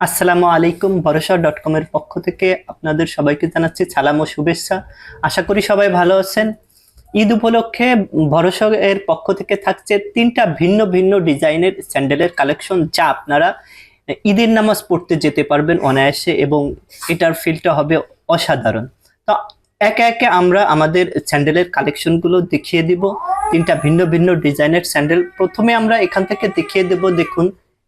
আসসালামু আলাইকুম। ভরসা.com এর পক্ষ থেকে আপনাদের সবাইকে জানাচ্ছি সালাম ও শুভেচ্ছা। আশা করি সবাই ভালো আছেন। ঈদ উপলক্ষে ভরসা এর পক্ষ থেকে থাকছে 3টা ভিন্ন ভিন্ন ডিজাইনের স্যান্ডেলের কালেকশন, যা আপনারা ঈদের নামাজ পড়তে যেতে পারবেন অনায়াসে এবং এটার ফিলটা হবে অসাধারণ। তো একে একে আমরা আমাদের স্যান্ডেলের কালেকশনগুলো দেখিয়ে দিব। 3টা ভিন্ন ভিন্ন ডিজাইনের স্যান্ডেল প্রথমে আমরা এখান থেকে দেখিয়ে দেব। দেখুন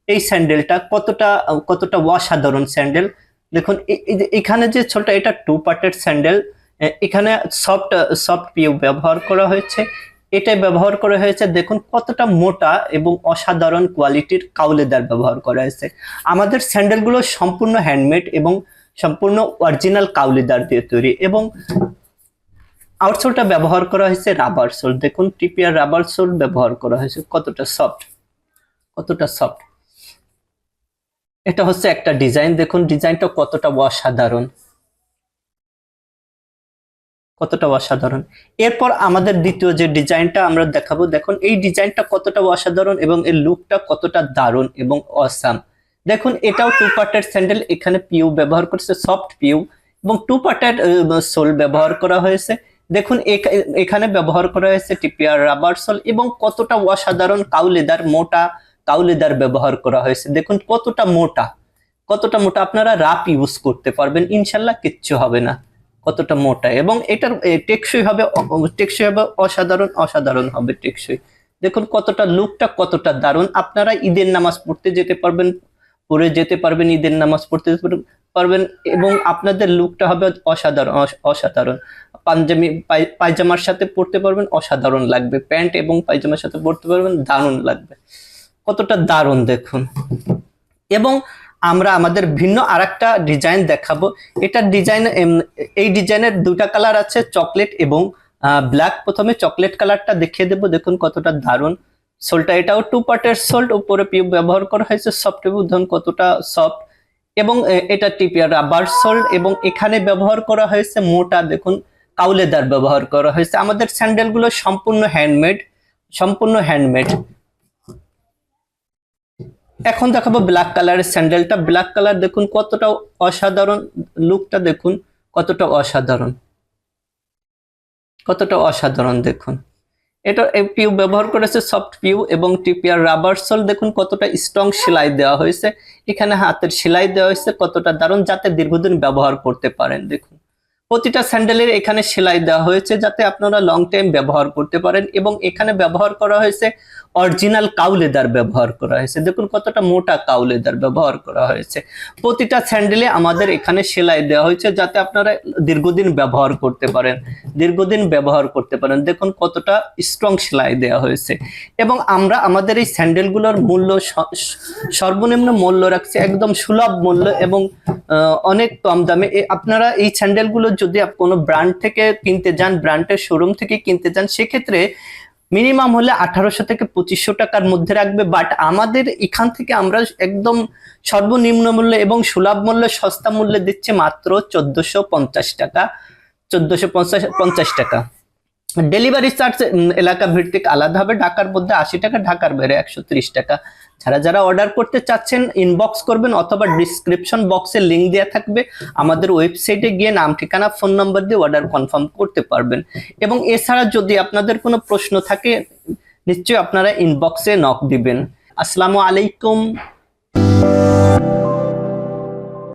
এই স্যান্ডেলটা কতটা কতটা অসাধারণ স্যান্ডেল। দেখুন এখানে যে ছোট, এটা 2 পার্টের স্যান্ডেল। এখানে সফট সফট পিউ ব্যবহার করা হয়েছে, এটাই ব্যবহার করা হয়েছে। দেখুন কতটা মোটা এবং অসাধারণ কোয়ালিটির কাউলেদার ব্যবহার করা হয়েছে। আমাদের স্যান্ডেলগুলো সম্পূর্ণ হ্যান্ডমেড এবং সম্পূর্ণ অরিজিনাল কাউলেদার দিয়ে তৈরি এবং আউটসোলটা ব্যবহার করা হয়েছে রাবার সোল। দেখুন টিপিআর রাবার সোল ব্যবহার করা হয়েছে, কতটা সফট, কতটা সফট। এটা হচ্ছে একটা ডিজাইন, দেখুন ডিজাইনটা কতটা অসাধারণ, কতটা অসাধারণ। এরপর আমাদের দ্বিতীয় যে ডিজাইনটা আমরা দেখাবো, দেখুন এই ডিজাইনটা কতটা অসাধারণ এবং এর লুকটা কতটা দারুণ এবং অসাম। দেখুন এটাও 2 পার্টের স্যান্ডেল, এখানে পিউ ব্যবহার করেছে, সফট পিউ এবং 2 পার্টের সোল ব্যবহার করা হয়েছে। দেখুন এখানে ব্যবহার করা হয়েছে টিপিআর রাবার সোল এবং কতটা অসাধারণ কাউলেদার, মোটা কাউলেদার ব্যবহার করা হয়েছে। দেখুন কতটা মোটা, কতটা মোটা, আপনারা রাফ ইউজ করতে পারবেন, ইনশাল্লাহ কিচ্ছু হবে না। কতটা মোটা এবং এটার টেকসই হবে, টেকসই হবে অসাধারণ, অসাধারণ হবে টেকসই। দেখুন কতটা লুকটা কতটা দারুণ। আপনারা ঈদের নামাজ পড়তে যেতে পারবেন, পরে যেতে পারবেন, ঈদের নামাজ পড়তে পারবেন এবং আপনাদের লুকটা হবে অসাধারণ, অসাধারণ। পাঞ্জাবি পায়জামার সাথে পড়তে পারবেন, অসাধারণ লাগবে। প্যান্ট এবং পায়জামার সাথে পড়তে পারবেন, দারুণ লাগবে, কতটা দারুণ দেখুন। এবং আমরা আমাদের ভিন্ন আরেকটা ডিজাইন দেখাবো। এটা ডিজাইন, এই ডিজাইনের 2টা কালার আছে, চকলেট এবং ব্ল্যাক। প্রথমে চকলেট কালারটা দেখিয়ে দেবো। দেখুন কতটা দারুণ সোলটা, এটাও 2 পার্টের সোল, উপরে পিউ ব্যবহার করা হয়েছে, সফট পিউ, ধরুন কতটা সফট। এবং এটা টিপিআর রাবার সোল এবং এখানে ব্যবহার করা হয়েছে মোটা, দেখুন কাউলেদার ব্যবহার করা হয়েছে। আমাদের স্যান্ডেলগুলো সম্পূর্ণ হ্যান্ডমেড, সম্পূর্ণ হ্যান্ডমেড। এখন দেখাবো ব্ল্যাক কালারের স্যান্ডেলটা। ব্ল্যাক কালার দেখুন কতটা অসাধারণ, লুকটা দেখুন কতটা অসাধারণ, কতটা অসাধারণ। দেখুন এটা পিউ ব্যবহার করেছে সফট পিউ এবং টিপিআর রাবার সোল। দেখুন কতটা স্ট্রং সেলাই দেওয়া হয়েছে, এখানে হাতের সেলাই দেওয়া হয়েছে, কতটা দারুণ, যাতে দীর্ঘদিন ব্যবহার করতে পারেন। দেখুন প্রতিটা স্যান্ডেলের এখানে সেলাই দেওয়া হয়েছে যাতে আপনারা লং টাইম ব্যবহার করতে পারেন এবং এখানে ব্যবহার করা হয়েছে অরিজিনাল কাউলেদার ব্যবহার করা হয়েছে। দেখুন কতটা মোটা কাউলেদার ব্যবহার করা হয়েছে। প্রতিটা স্যান্ডেলে আমাদের এখানে সেলাই দেওয়া হয়েছে যাতে আপনারা দীর্ঘদিন ব্যবহার করতে পারেন, দীর্ঘদিন ব্যবহার করতে পারেন। দেখুন কতটা স্ট্রং সেলাই দেওয়া হয়েছে এবং আমরা আমাদের এই স্যান্ডেলগুলোর মূল্য সর্বনিম্ন মূল্য রাখছি, একদম সুলভ মূল্য এবং অনেক কম দামে। আপনারা এই স্যান্ডেলগুলো যদি কোনো ব্র্যান্ড থেকে কিনতে যান, ব্র্যান্ডের শোরুম থেকে কিনতে যান, সেক্ষেত্রে মিনিমাম হলে 1800 থেকে 2500 টাকার মধ্যে রাখবে। বাট আমাদের এখান থেকে আমরা একদম সর্বনিম্ন মূল্যে এবং সুলভ মূল্যে, সস্তা মূল্যে দিচ্ছে মাত্র 1450 টাকা, 1450 টাকা। ডেলিভারি চার্জ এলাকা ভিত্তিক আলাদা হবে, ঢাকার মধ্যে 80 টাকা, ঢাকার বাইরে 130 টাকা। যারা যারা অর্ডার করতে চাচ্ছেন ইনবক্স করবেন অথবা ডিসক্রিপশন বক্সে লিংক দেওয়া থাকবে, আমাদের ওয়েবসাইটে গিয়ে নাম, ঠিকানা, ফোন নম্বর দিয়ে অর্ডার কনফার্ম করতে পারবেন। এবং এছাড়া যদি আপনাদের কোনো প্রশ্ন থাকে নিশ্চয়ই আপনারা ইনবক্সে নক দিবেন। আসসালামু আলাইকুম।